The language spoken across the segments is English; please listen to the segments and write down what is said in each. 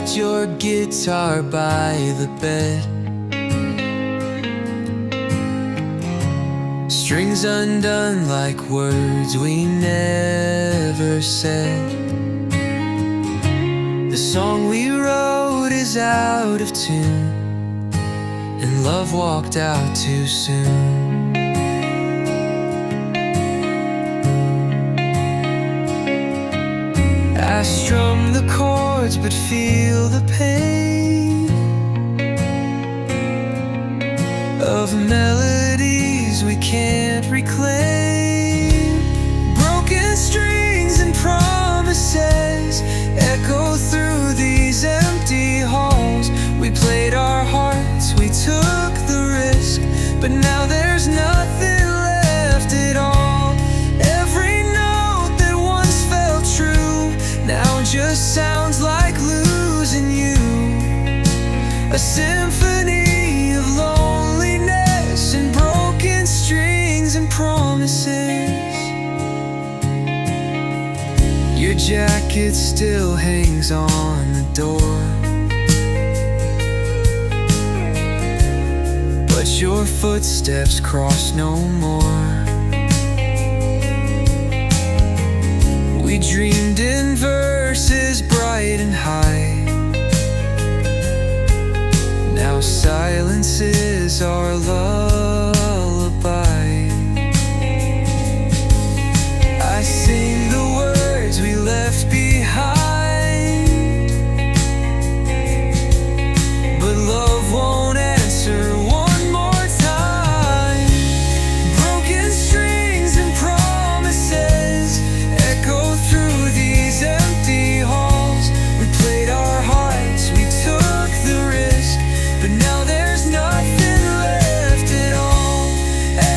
left your guitar by the bed. Strings undone like words we never said. The song we wrote is out of tune, and love walked out too soon. I strum the chords but feel the pain of melodies we can't reclaim. Broken strings and promises echo through these empty halls. We played our hearts, we took the risk, but now there's nothing left at all. Every note that once felt true now just sounds like losing you. A symphony of loneliness and broken strings and promises. Your jacket still hangs on the door, but your footsteps cross no more. We dreamed in verses bright and high. Now silence is our lullaby. I sing the words we left behind, but love won't answer one more time. Broken strings and promises echo through these empty halls. We played our hearts, we took the risk, but now there's nothing left at all.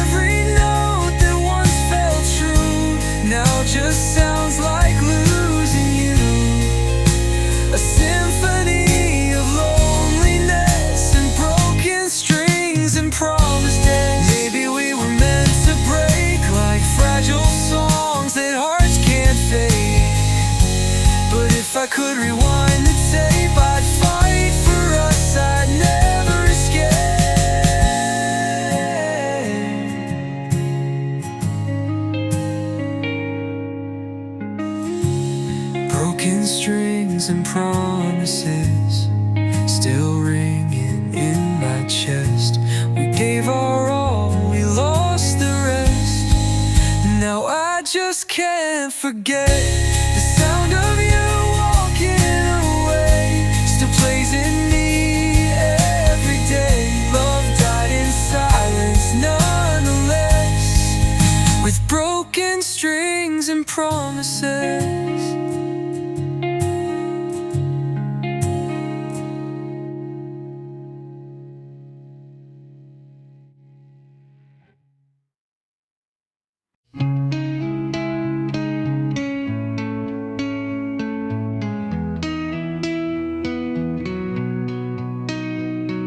Every note that once felt true now just sounds like losing you. A symphony of loneliness and broken strings and promises. Maybe we were meant to break like fragile songs that hearts can't fake. But if I could rewind the tape, I'd fight for us, I'd never escape. Broken strings and promises still ringing in my chest. We gave our all, we lost the rest. Now I just can't forget the sound of you walking away. Still plays in me every day. Love died in silence nonetheless, with broken strings and promises.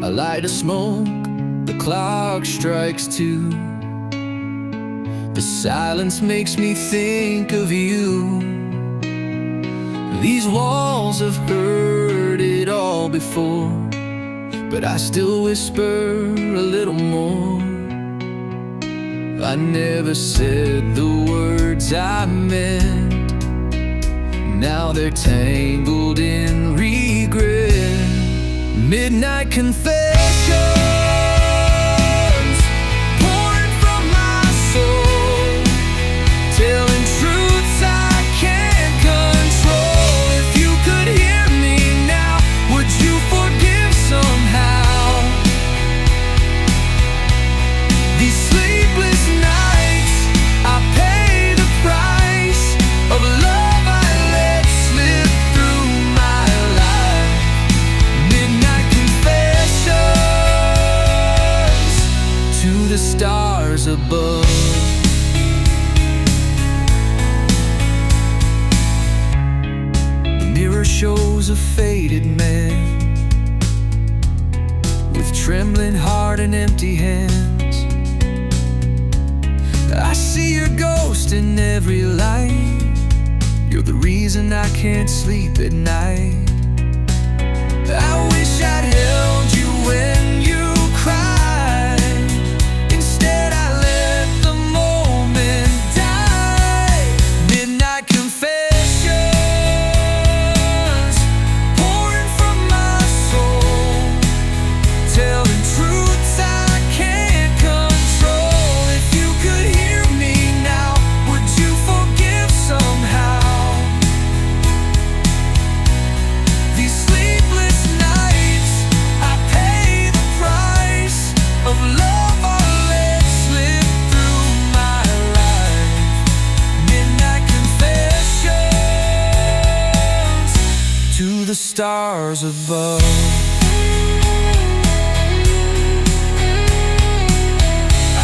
I light a smoke, the clock strikes 2. The silence makes me think of you. These walls have heard it all before, but I still whisper a little more. I never said the words I meant. Now they're tangled in regret. Midnight confessions pouring from my soul, telling truths I can't control. If you could hear me now, would you forgive somehow? These sleepless nights, I pay the price of love I let slip through my life. Midnight confessions to the stars above. The mirror shows a faded man with trembling heart and empty hands. I see your ghost in every light. You're the reason I can't sleep at night. wish I'd held you when you cried. Instead I let the moment die. Midnight confessions pouring from my soul, telling truths I can't control. If you could hear me now, would you forgive somehow? These sleepless nights, I pay the price of love I let slip through my life. Midnight confessions to the stars above.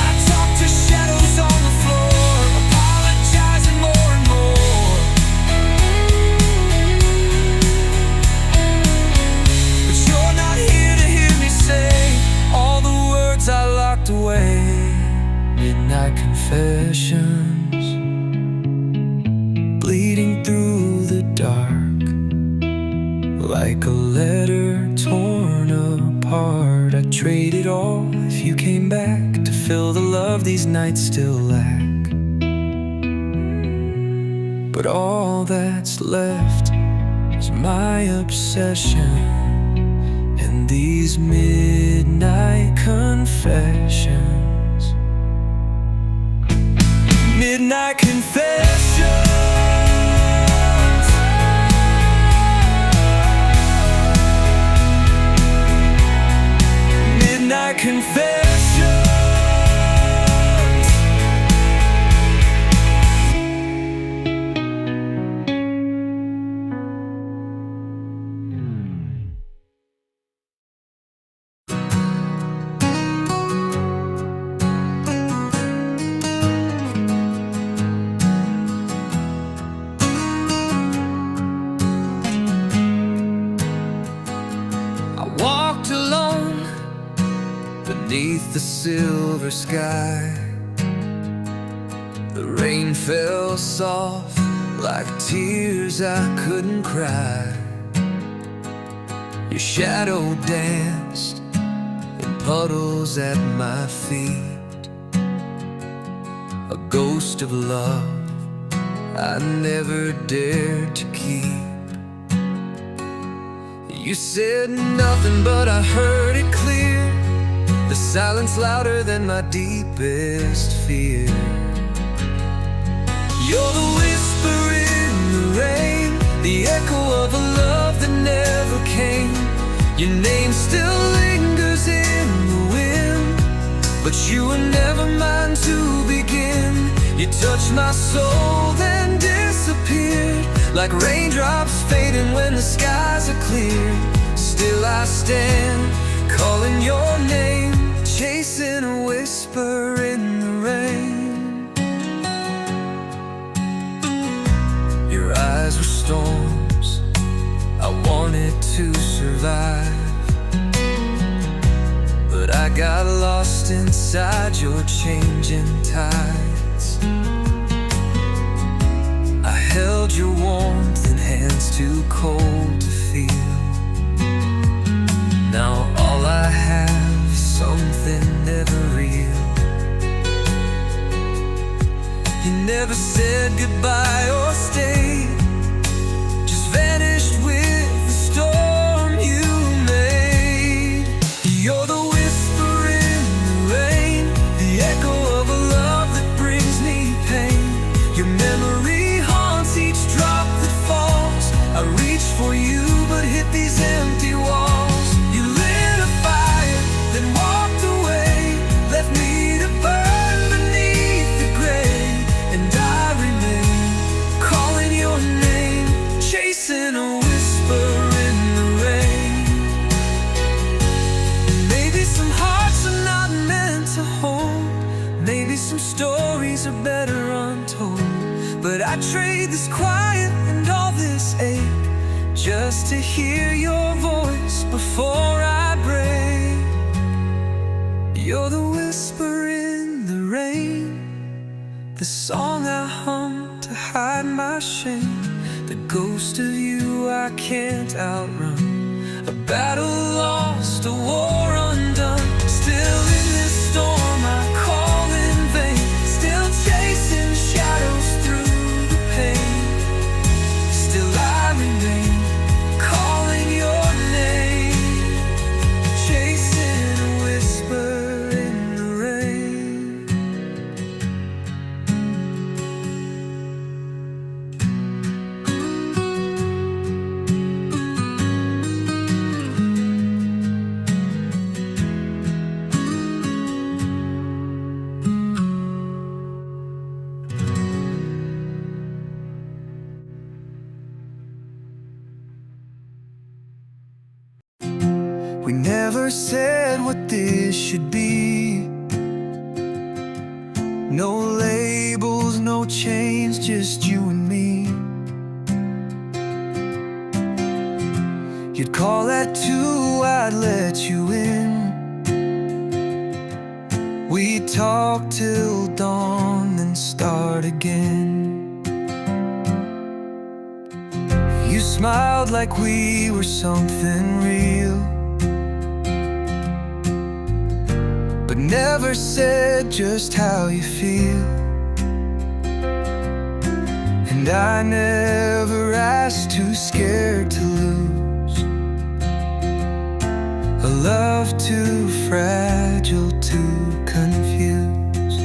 I talk to shadows on the floor, apologizing more and more. But you're not here to hear me say all the words I locked away. Midnight confessions, bleeding through the dark, like a letter torn apart. I'd trade it all if you came back to fill the love these nights still lack. But all that's left is my obsession and these midnight confessions. Midnight confessions, midnight confessions. I walked alone beneath the silver sky. The rain fell soft like tears I couldn't cry. Your shadow danced in puddles at my feet, a ghost of love I never dared to keep. You said nothing, but I heard it clear, the silence louder than my deepest fear. You're the whisper in the rain, the echo of a love that never came. Your name still lingers in the wind, but you were never mine to begin. You touched my soul, then disappeared, like raindrops fading when the skies are clear. Still I stand, calling your name, chasing a whisper in the rain. Your eyes were storms I wanted to survive, but I got lost inside your changing tides. I held your warmth in hands too cold to feel. Now all I have is something never real. You never said goodbye or stayed, just vanished with the storm you made. You're the whisper in the rain, the echo of a love that brings me pain. Your memory haunts each drop that falls. I reached for you but hit these empty walls. You lit a fire, then walked away, left me to burn beneath the gray. And I remain, calling your name, chasing a whisper in the rain. Maybe some hearts are not meant to hold, maybe some stories are better untold, but I trade this quiet and all this ache just to hear your voice before I break. You're the whisper in the rain, the song I hum to hide my shame, the ghost of you I can't outrun, a battle lost, a war undone. Still in this storm I call in vain, still chasing shadows through the pain. Still I remain, calling your name, chasing a whisper in the rain. We never said what this should be. No labels, no chains, just you and me. You'd call at 2, I'd let you in. We'd talk till dawn, then start again. You smiled like we were something real, but never said just how you feel. And I never asked, too scared to lose a love too fragile to confuse.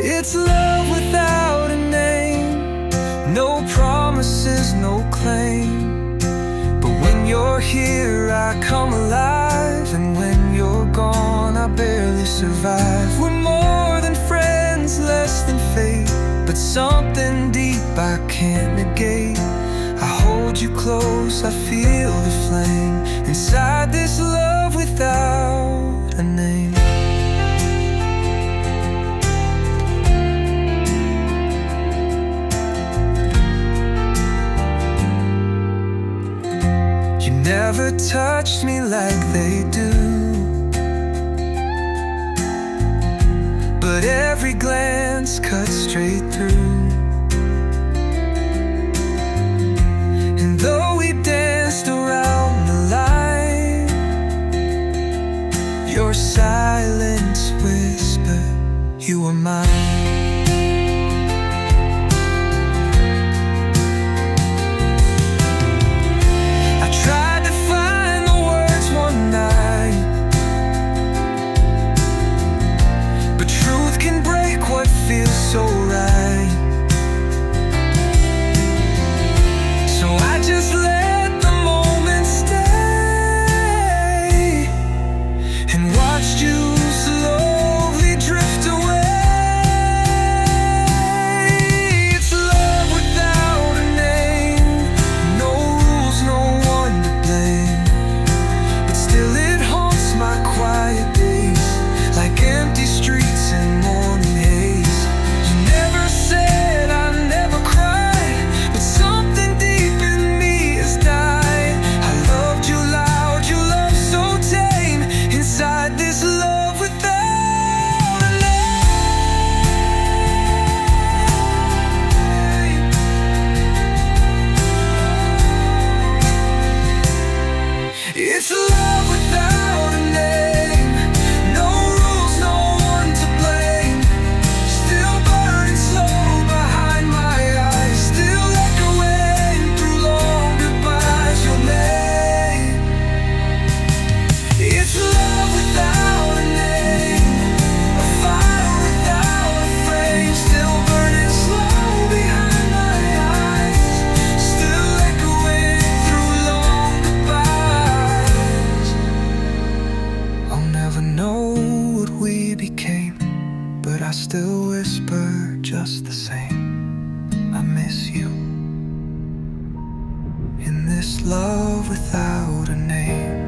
It's love without a name, no promises, no claim. But when you're here I come alive, and when you're gone I barely survive. We're more than friends, less than fate, but something deep I can't negate. I hold you close, I feel the flame inside this love without a name. You never touched me like they do, but every glance cut straight through. And though we danced around the line, your silence whispered you were mine. I tried to find the words one night, but truth can break what feels so right. So I just let the moment stay and watched you slowly drift away. It's love without a name, no rules, no one to blame. But still it haunts my quiet days, like empty streets and morning haze. You never said I never cried, but something deep in me has died. I loved you loud, you love so tame, inside this love without a name. It's love without a name, no rules, no one to blame. Still burning slow behind my eyes, still echoing through long goodbyes. Your name. It's love without a name, a fire without a flame. Still burning slow behind my eyes, still echoing through long goodbyes. I'll never know what we became, but I still whisper just the same. I miss you in this love without a name.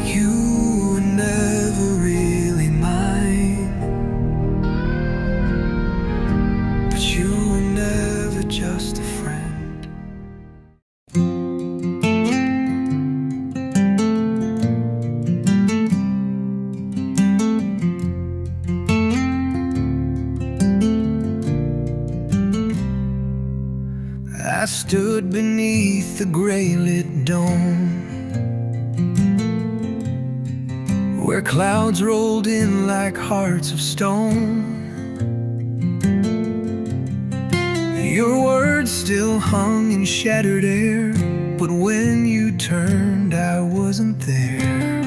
You were never really mine, but you were never just a friend. I stood beneath the gray-lit dome, where clouds rolled in like hearts of stone. Your words still hung in shattered air, but when you turned, I wasn't there.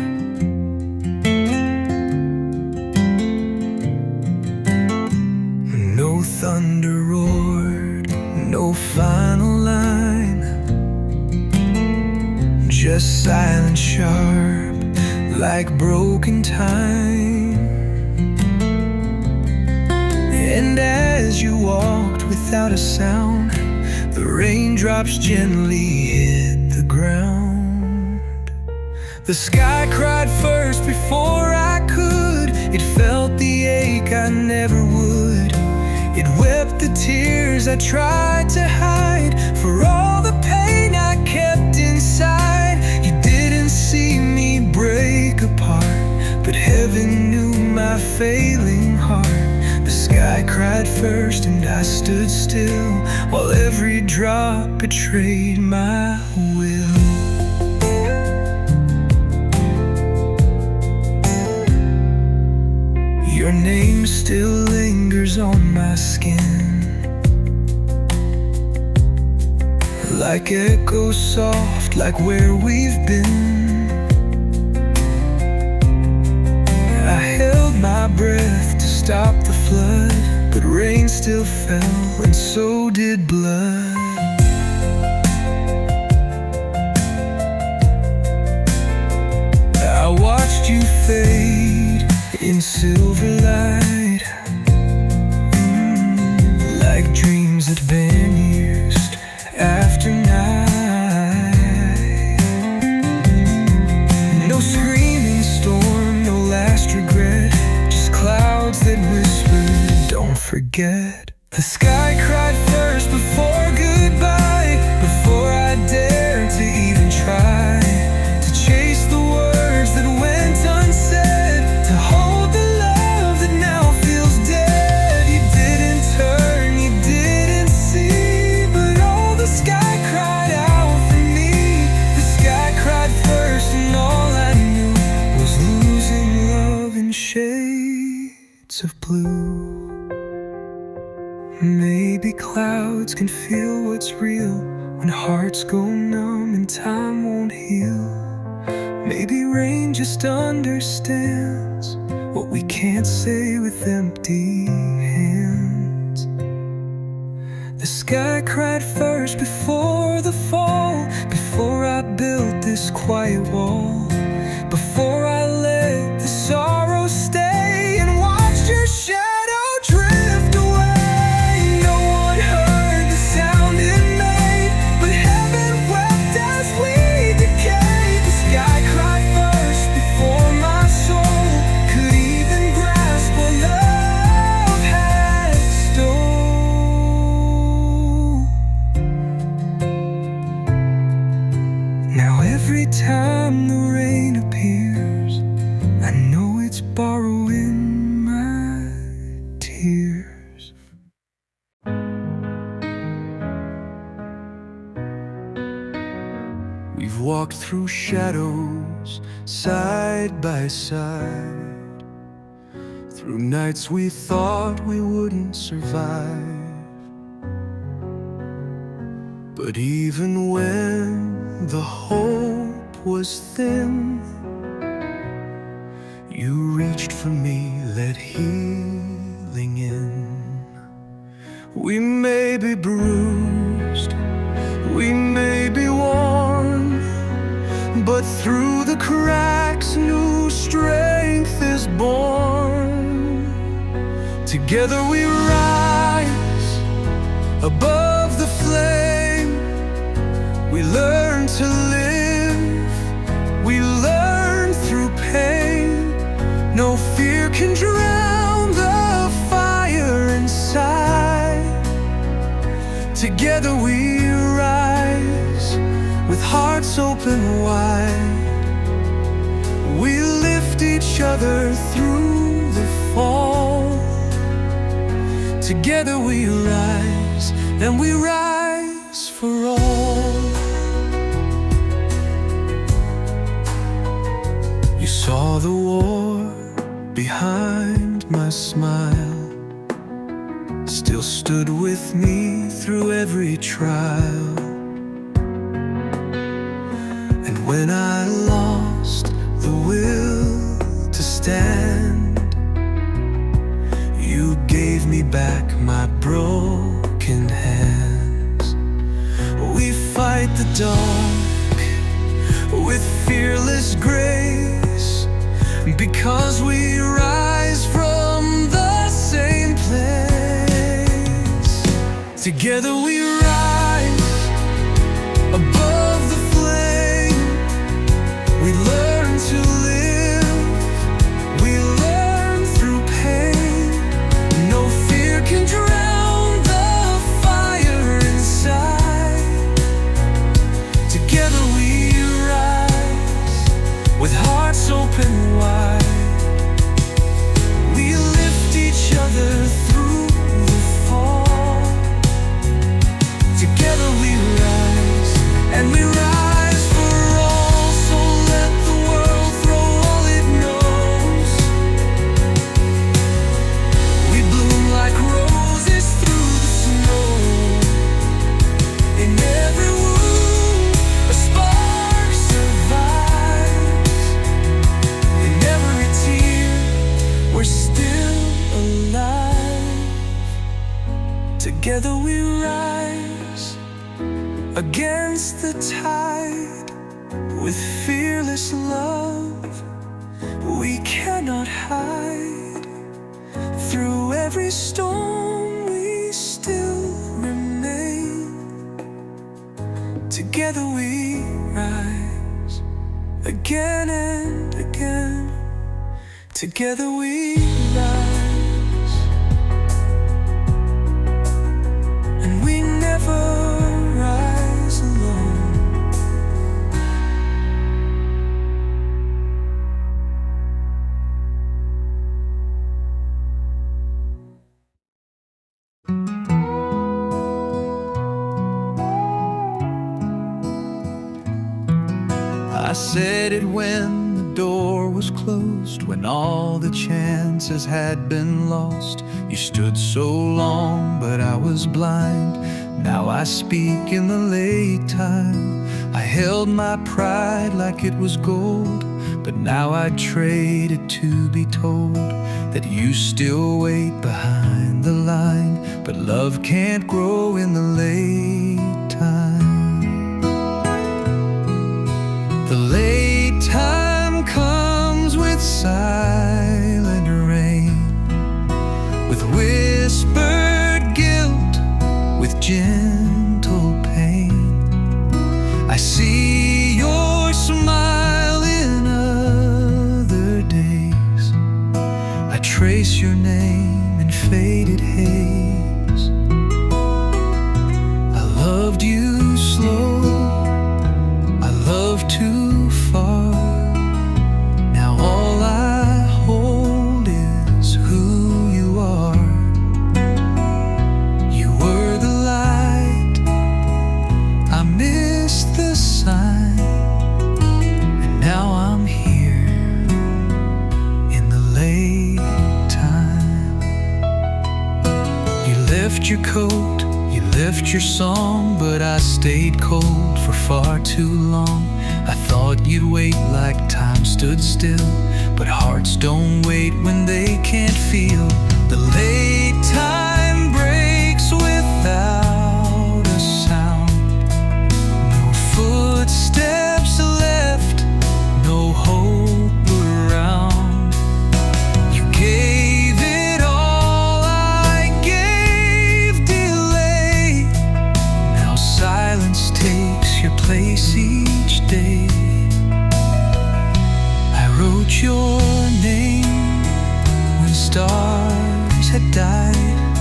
No thunder roared, no final line, just silence sharp like broken time. And as you walked without a sound, the raindrops gently hit the ground. The sky cried first before I could. It felt the ache I never would. It wept the tears I tried to hide, for all the pain I kept inside. You didn't see me break apart, but heaven knew my failing heart. The sky cried first and I stood still, while every drop betrayed my will. Your name still lingers on my skin, like echoes soft, like where we've been. I held my breath to stop the flood, but rain still fell, and so did blood. I watched you fade in silver light, like dreams that vanished after night. No screaming storm, no last regret, just clouds that whispered, don't forget. The sky cried first before goodbye, before I dared to even try to chase the words that went unsaid, to hold the love that now feels dead. You didn't turn, you didn't see, but all the sky cried out for me. The sky cried first and all I knew was losing love in shades of blue. Maybe clouds can feel what's real when hearts go numb and time won't heal. Maybe rain just understands what we can't say with empty hands. The sky cried first before the fall, before I built this quiet wall, before I let the sorrow stay and watched your shadow drift away. No one heard the sound it made, but heaven wept as we decayed. The sky cried first before my soul could even grasp what love had stole. Now every time the rain appears, I know it's borrowing my tears. We've walked through shadows side by side, through nights we thought we wouldn't survive. But even when the hope was thin, you reached for me, let healing in. We may be bruised, we may be worn, but through the cracks new strength is born. Together we rise above the flame. We learn to live, we learn through pain. No fear can drown the fire inside. Together we rise with hearts open wide. We lift each other through the fall. Together we rise, and we rise forever. saw the war behind my smile, still stood with me through every trial. And when I lost the will to stand, you gave me back my broken hands. We fight the dark with fearless grace, because we rise from the same place. Together we rise above the flame. We learn to live, we learn through pain. No fear can drown the fire inside. Together we rise with hearts open wide. We lift each other through the fall. Together we rise, and we rise for all. So let the world throw all it knows. We bloom like roses through the snow. In every wound a spark survives. In every tear we're still alive. Together we rise against the tide with fearless love. We cannot hide. Through every storm we still remain. Together we rise again and again. Together we rise, and we never rise alone. I said it when the door was closed, when all the chances had been lost. You stood so long, but I was blind. Now I speak in the late time. I held my pride like it was gold, but now I'd trade it to be told that you still wait behind the line. But love can't grow in the late time. The late time comes with silent rain, with whispered guilt, with gentle pain. I see your smile in other days. I trace your name in faded haze. I loved you slow, I loved too far. Now all I hold is who you are. You were the light, I missed the sign, and now I'm here in the late time. You left your coat, you left your song, but I stayed cold for far too long. I thought you'd wait like time stood still, but hearts don't wait when they can't feel. The late time breaks without a sound. No footsteps left, no hope around. You gave it all, I gave delay. Now silence takes your place each day. I wrote your name when stars had died.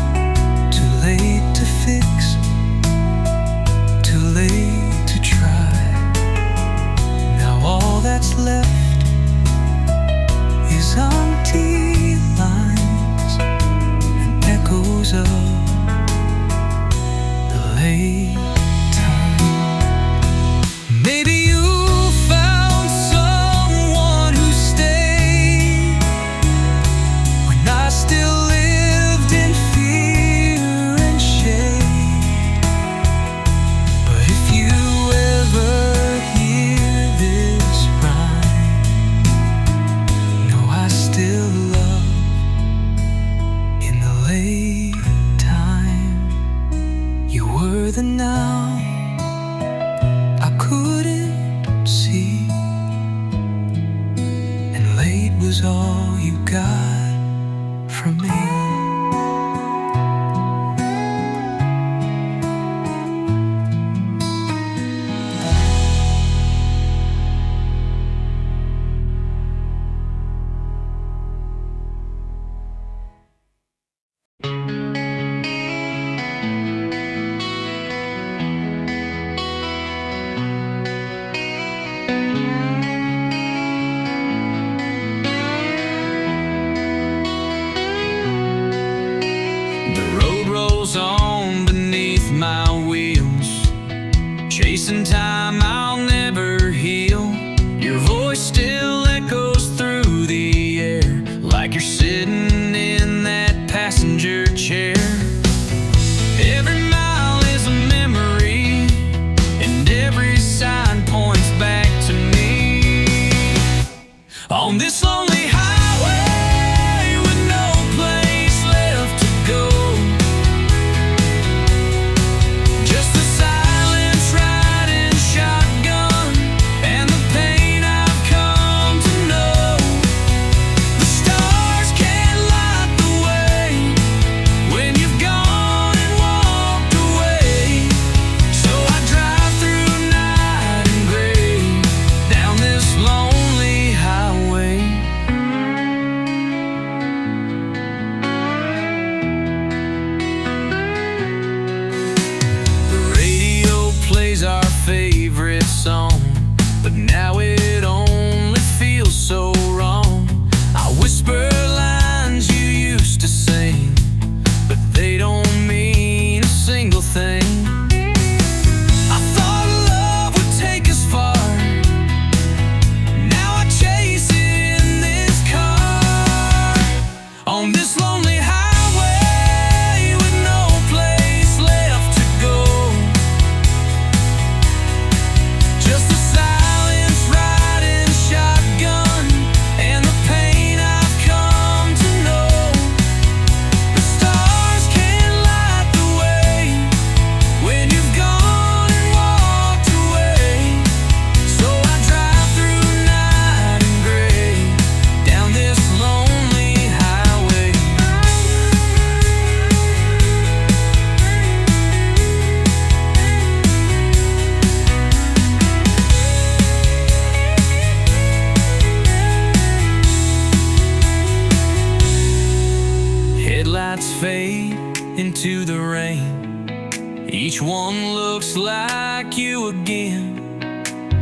fade into the rain. Each one looks like you again,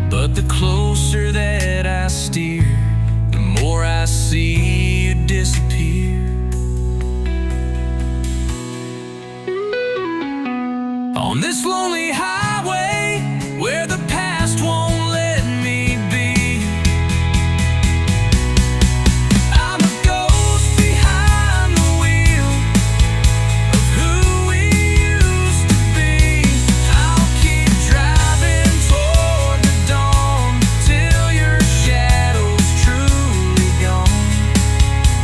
but the closer that I steer, the more I see you disappear. On this lonely highway where the past won't let me be, I'm a ghost behind the wheel of who we used to be. I'll keep driving toward the dawn till your shadow's truly gone.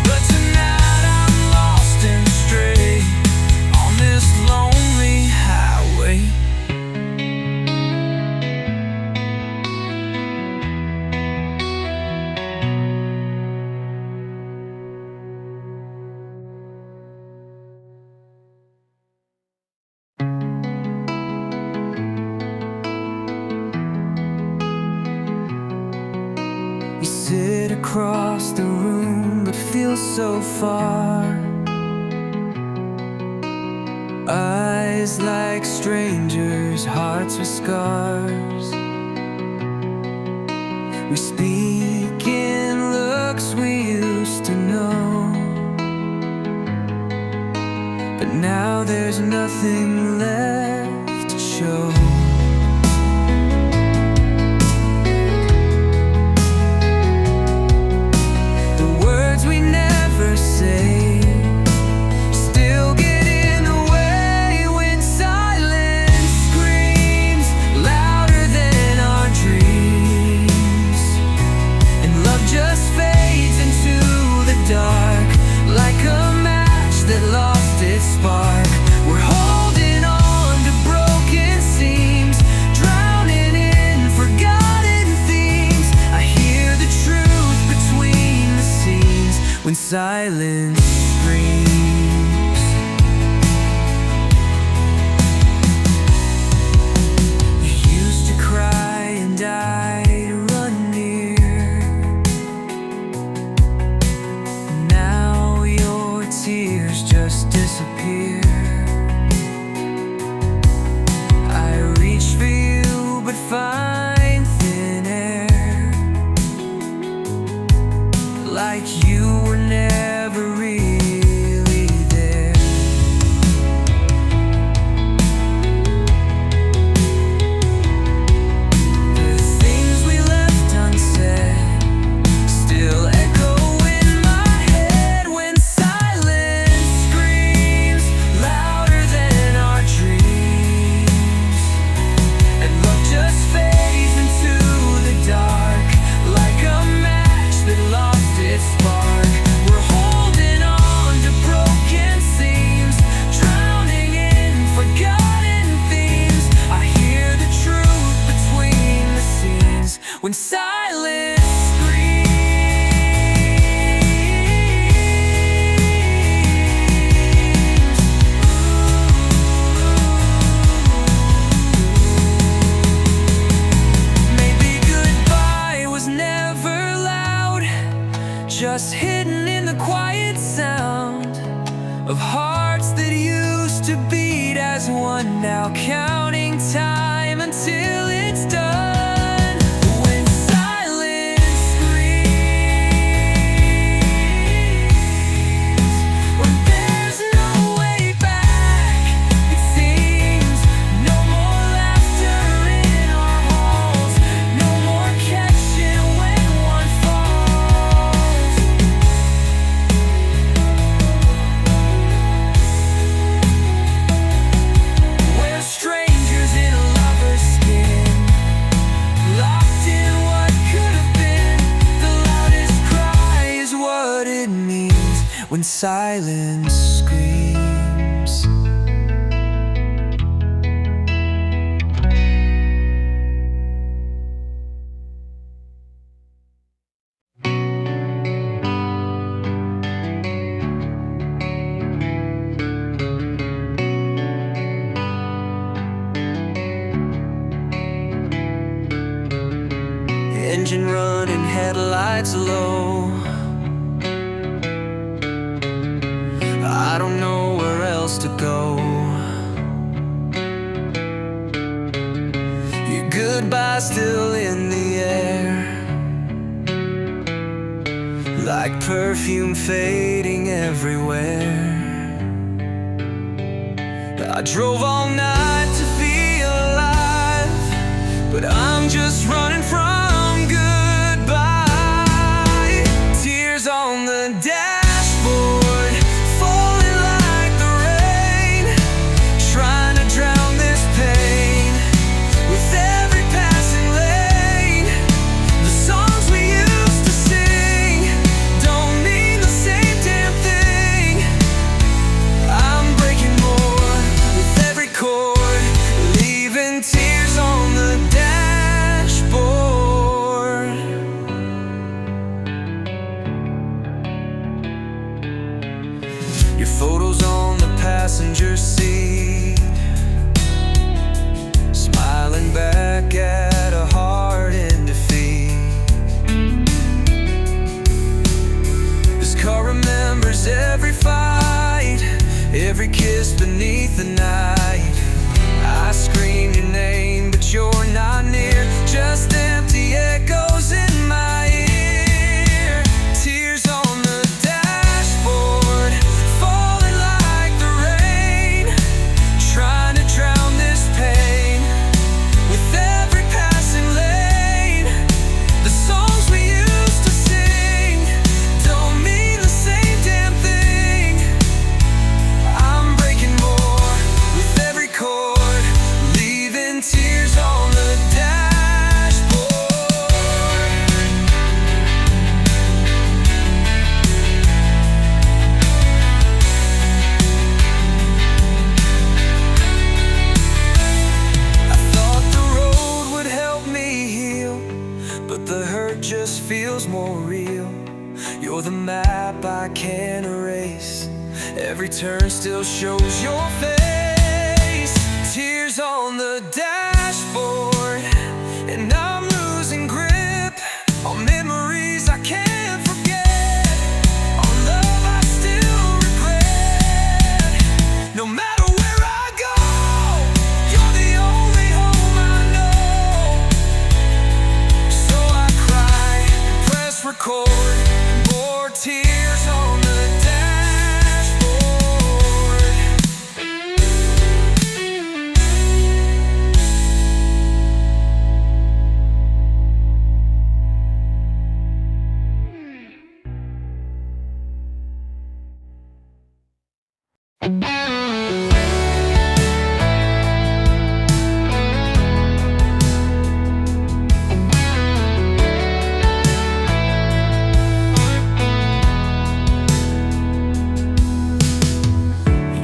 But tonight I'm lost and stray on this lonely highway. You sit across the room but feel so far. Eyes like strangers, hearts with scars. We speak in looks we used to know, but now there's nothing left to show. The words we never say still get in the way when silence screams louder than our dreams, and love just fades into the dark like a match that lost its spark. We're holding on to broken seams, drowning in forgotten themes. I hear the truth between the scenes when silence screams. You used to cry and I'd run near. Now your tears just disappear. I reach for you but find thin air, like you were never really there. The things we left unsaid still echo in my head when silence screams louder than our dreams, and love just fades into the dark like a match that lost its spark. We're holding on to broken seams, drowning in forgotten themes. I hear the truth between the scenes when silence screams. Maybe goodbye was never loud, just hidden in the quiet sound of hearts that used to beat as one, now counting time until it's done. When silence screams, when there's no way back, it seems. No more laughter in our halls, no more catching when one falls. We're strangers in a lover's skin, locked in what could have been. The loudest cry is what it means when silence screams. Engine running, headlights low. I don't know what to go. Your goodbye still in the air, like perfume fading everywhere. I drove all night to feel alive, but I'm just running from goodbye. Tears on the dashboard, falling like the rain, trying to drown this pain with every passing lane. The songs we used to sing don't mean the same damn thing. I'm breaking more with every chord, leaving tears on the dashboard. Your photos on the passenger seat, smiling back at a heart in defeat. This car remembers every fight, every kiss beneath the night. I scream your name, but you're not near, just empty echoes in my ear. Tears on the dashboard, falling like the rain, trying to drown this pain with every passing lane. The songs we used to sing don't mean the same damn thing. I'm breaking more with every chord, leaving tears on the dashboard. I thought the road would help me heal, but the hurt just feels more real. You're the map I can't erase, every turn still shows your face. Tears on the dashboard, and I'm losing grip on memories I can't forget, on love I still regret. No matter where I go, you're the only home I know. So I cry and press record, more tears on the dashboard.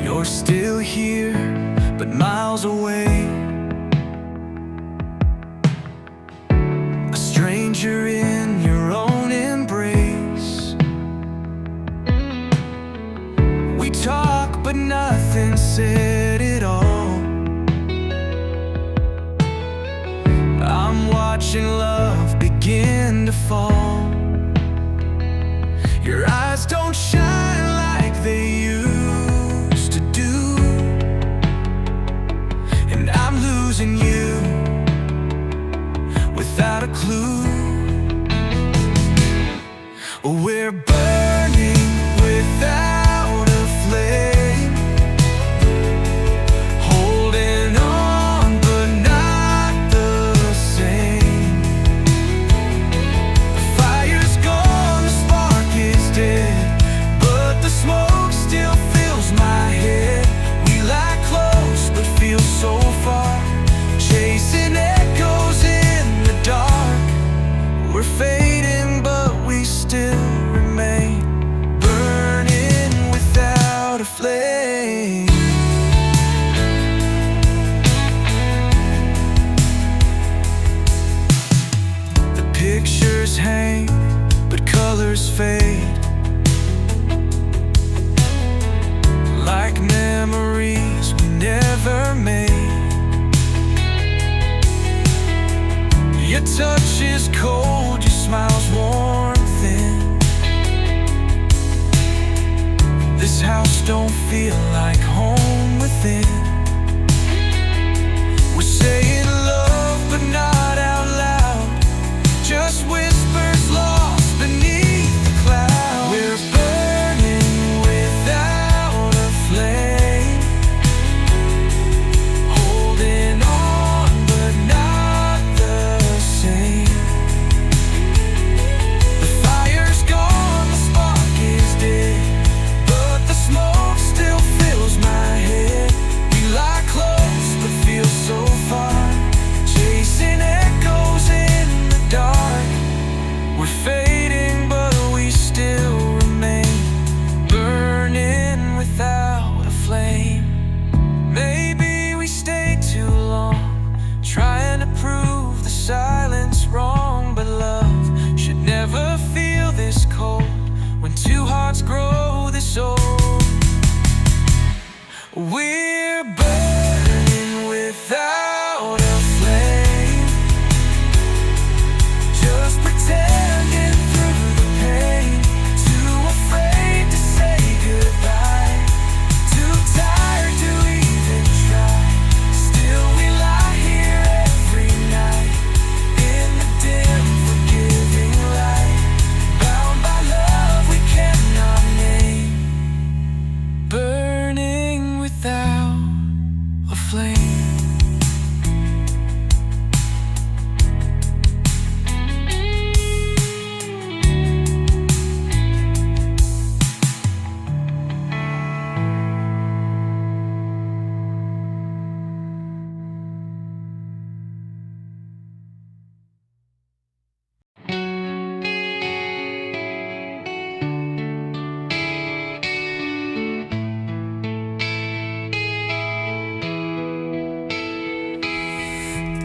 You're still here, but miles away, a stranger in your own embrace. We talk, but nothing said at all. I'm watching love begin to fall. Your eyes don't shine like they used to do, and I'm losing you without a clue. We're burning without a flame, holding on but not the same. The fire's gone, the spark is dead. This house don't feel like home within. We're saying love but not out loud, just whispers lost beneath the cloud. We're burning without a flame, holding on but not the same. The fire's gone, the spark is dead, but the smoke still fills my head. We lie close but feel so far, chasing echoes in the dark. We're fading but we still remain, burning without a flame. Maybe we stayed too long, trying to prove the silence wrong, but love should never feel this cold when two hearts grow this old. We're burning without a flame, just pretending through the pain, too afraid to say goodbye, too tired to even try. Still we lie here every night, in the dim forgiving light, bound by love we cannot name, burning without a flame.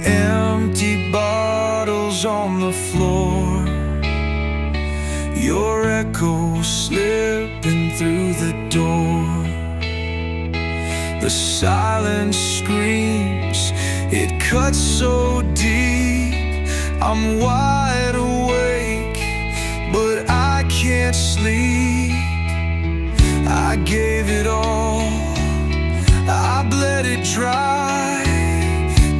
Empty bottles on the floor, your echo slipping through the door. The silence screams, it cuts so deep. I'm wide awake, but I can't sleep. I gave it all, I bled it dry.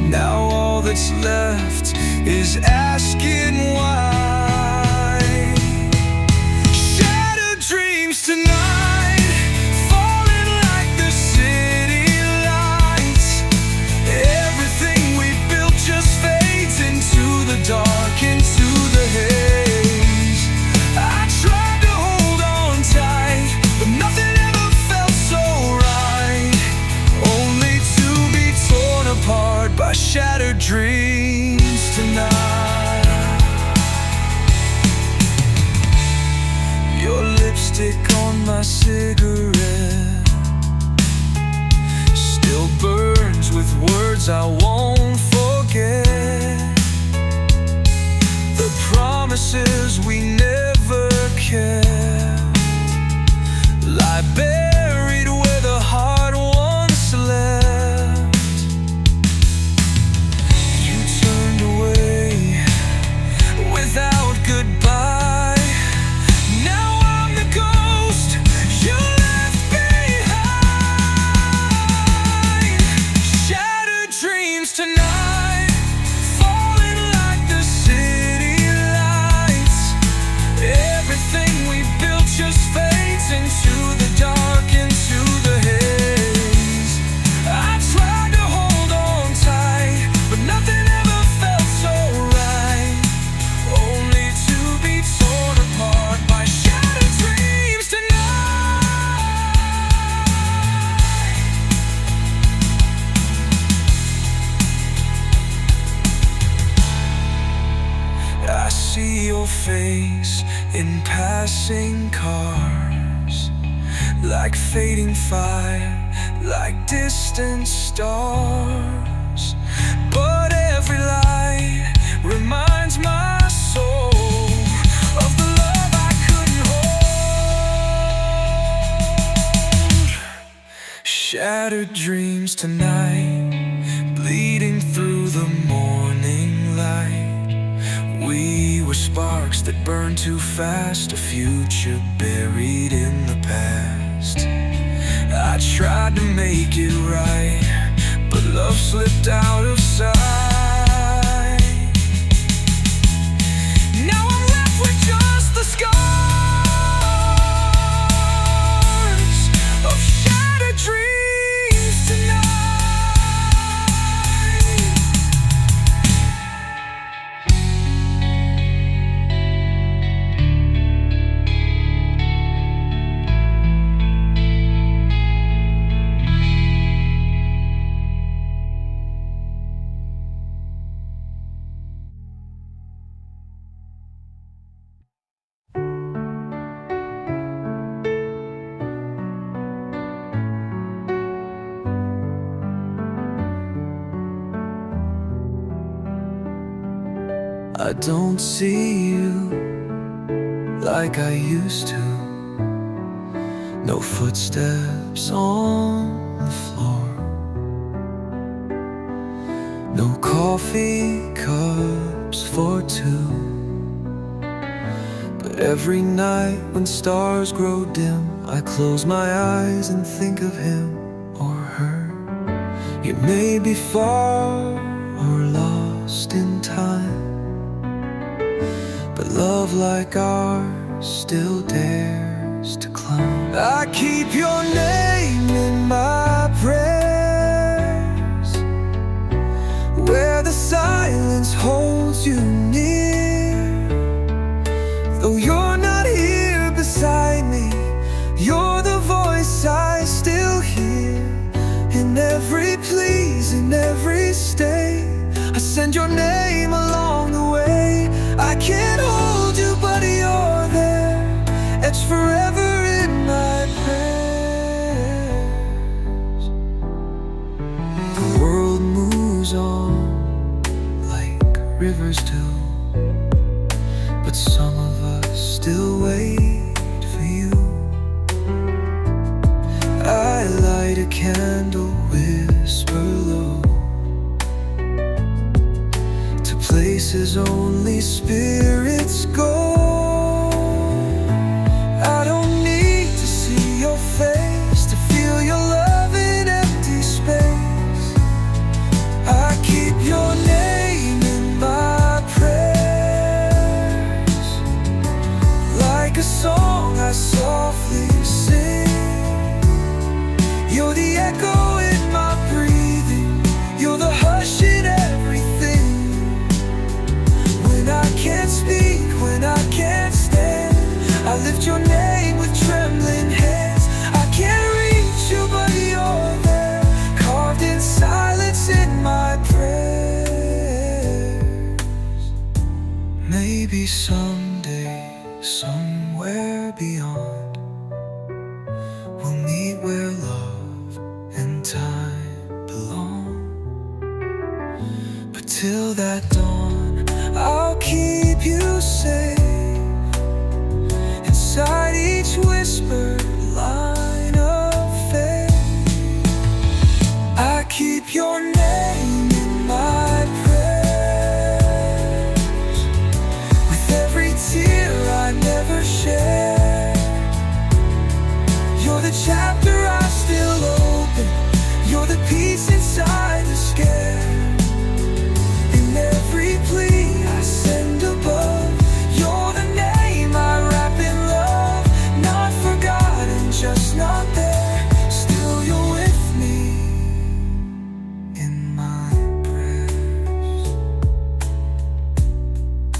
Now all that's left is asking why. Shattered dreams tonight, falling like the city lights. Everything we built just fades into the dark, into the haze. I tried to hold on tight, but nothing ever felt so right, only to be torn apart by shattered dreams tonight. Your lipstick on my cigarette still burns with words I won't forget. The promises we never kept lie buried where the heart once left. You turned away without goodbye. Now I'm the ghost you left behind. Shattered dreams tonight, falling like the city lights. Everything we built just fades into the dark, into the haze. I tried to hold on tight, but nothing ever felt so right, only to be torn apart by shattered dreams tonight. I see your face in passing cars, like fading fire, like distant stars. But every light reminds my soul of the love I couldn't hold. Shattered dreams tonight, bleeding through the morning light. We were sparks that burned too fast, a future buried in the past. tried to make it right, but love slipped out of sight. Now I'm left with just the scars of shattered dreams tonight. I don't see you like I used to. No footsteps on the floor, no coffee cups for two. But every night when stars grow dim, I close my eyes and think of him or her. You may be far or lost in time, but love like ours still dares to climb. I keep your name in my prayers, where the silence holds you near. Though you're not here beside me, you're the voice I still hear. In every please, in every stay, I send your name along the way. I can't hold you, but you're there, etched forever in my prayers. The world moves on like rivers do, but some of us still wait for you. I light a candle, whisper low, places only spirits go. I don't need to see your face to feel your love in empty space. I keep your name in my prayers, like a song I softly sing. You're the echo in my breathing, you're the hush in everything. When I can't speak, when I can't stand, I lift your name with trembling hands. I can't reach you, but you're there, carved in silence in my prayers. Maybe someday, somewhere beyond, we'll meet where love and time belong. But till that dawn, I'll keep you safe inside each whispered line of faith. I keep your name in my prayers, with every tear I never share. You're the chapter I still open, you're the peace inside the scare. In every plea I send above, you're the name I wrap in love. Not forgotten, just not there, still you're with me in my prayers.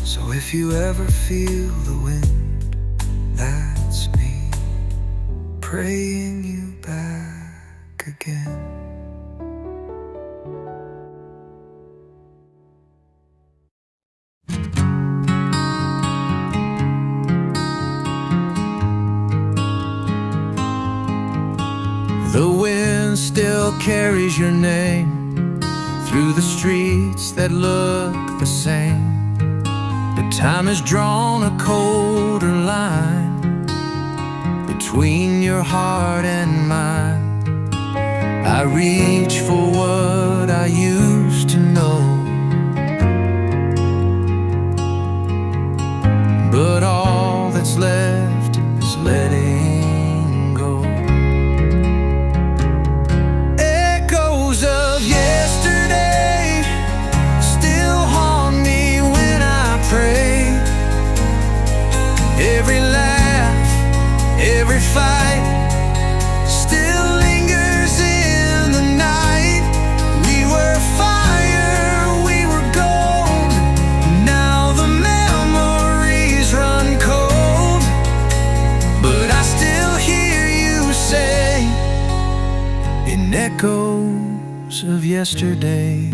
So if you ever feel the wind, that's me, praying you back again. The wind still carries your name through the streets that look the same, but time has drawn a colder line between your heart and mine. I reach for what I used to know, but all that's left is letting go. echoes of yesterday.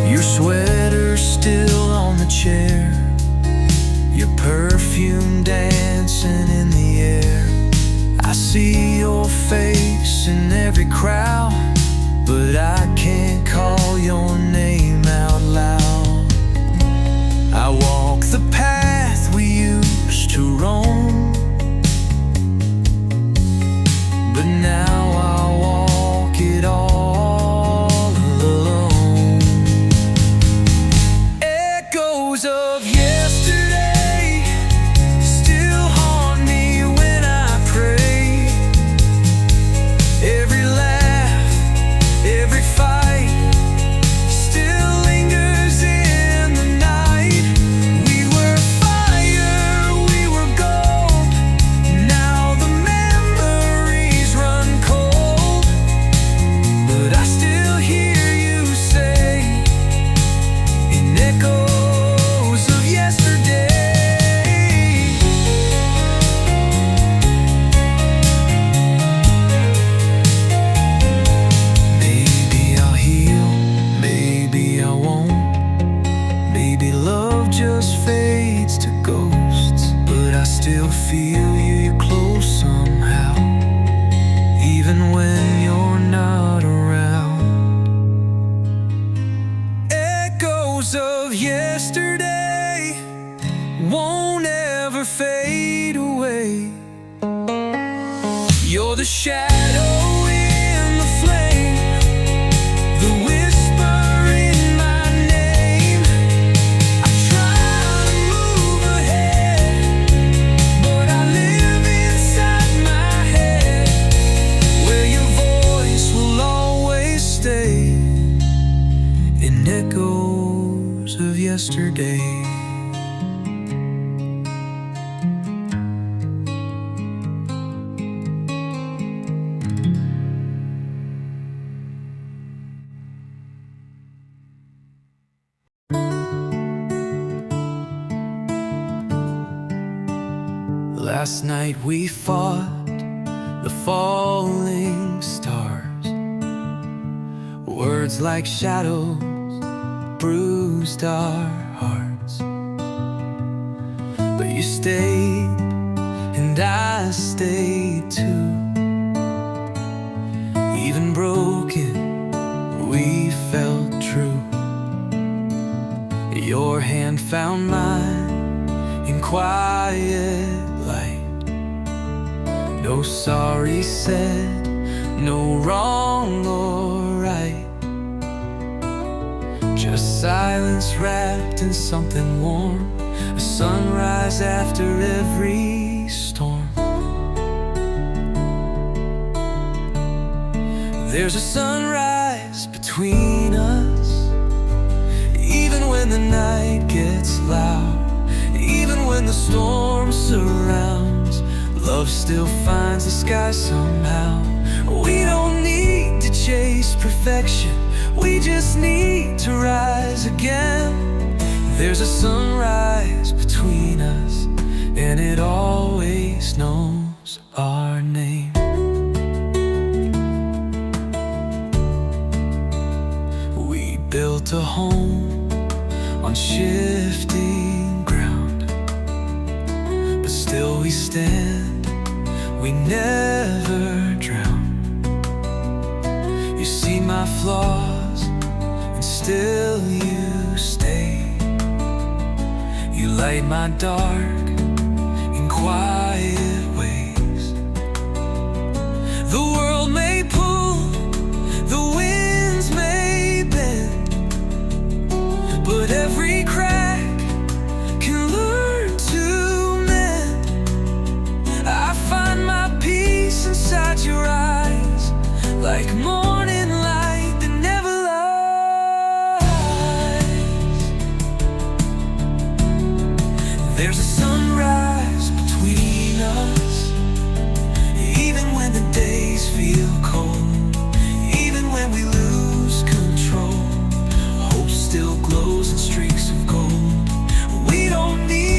Your sweater still on the chair, your perfume dancing in the air. I see your face in every crowd, but I can't call your name out loud. I walk the path we used to roam, but now I walk it all alone. Echoes of yesterday still haunt me when I pray. Every laugh, every fight still lingers in the night. We were fire, we were gold. Now the memories run cold, but I still hear you say in echoes of yesterday. Maybe I'll heal, maybe I won't. Maybe love just fades to ghosts, but I still feel you close somehow, even when you're not around. Echoes of yesterday won't ever fade away. You're the shadow in the flame, the whisper in my name. I try to move ahead, but I live inside my head, where your voice will always stay in echoes of yesterday. Last night we fought the falling stars. Words like shadows bruised our hearts, but you stayed and I stayed too. Even broken, we felt true. Your hand found mine in quiet light. No sorry said, no wrong or right, just silence wrapped in something warm, a sunrise after every storm. There's a sunrise between us, even when the night gets loud, even when the storm surrounds. Love still finds the sky somehow. We don't need to chase perfection, we just need to rise again. There's a sunrise between us, and it always knows our name. We built a home on shifting ground, but still we stand, we never drown. You see my flaws, and still you stay. You light my dark in quiet ways. The world may pull, the winds may bend, but every crack can learn to mend. I find my peace inside your eyes, like morning light that never lies. There's a sunrise between us, even when the days feel cold, even when we lose control. Hope still glows in streaks of gold. We don't need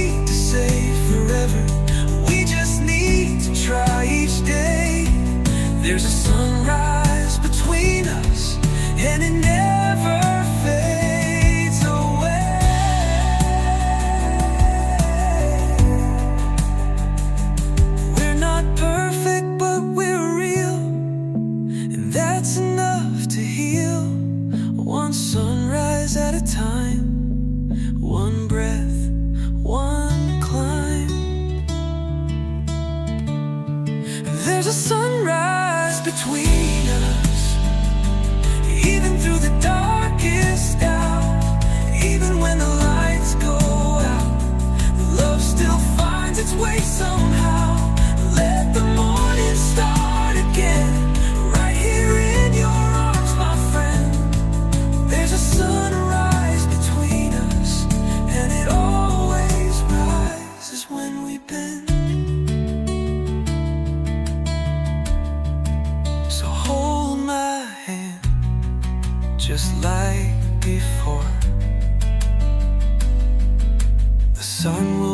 before. The sun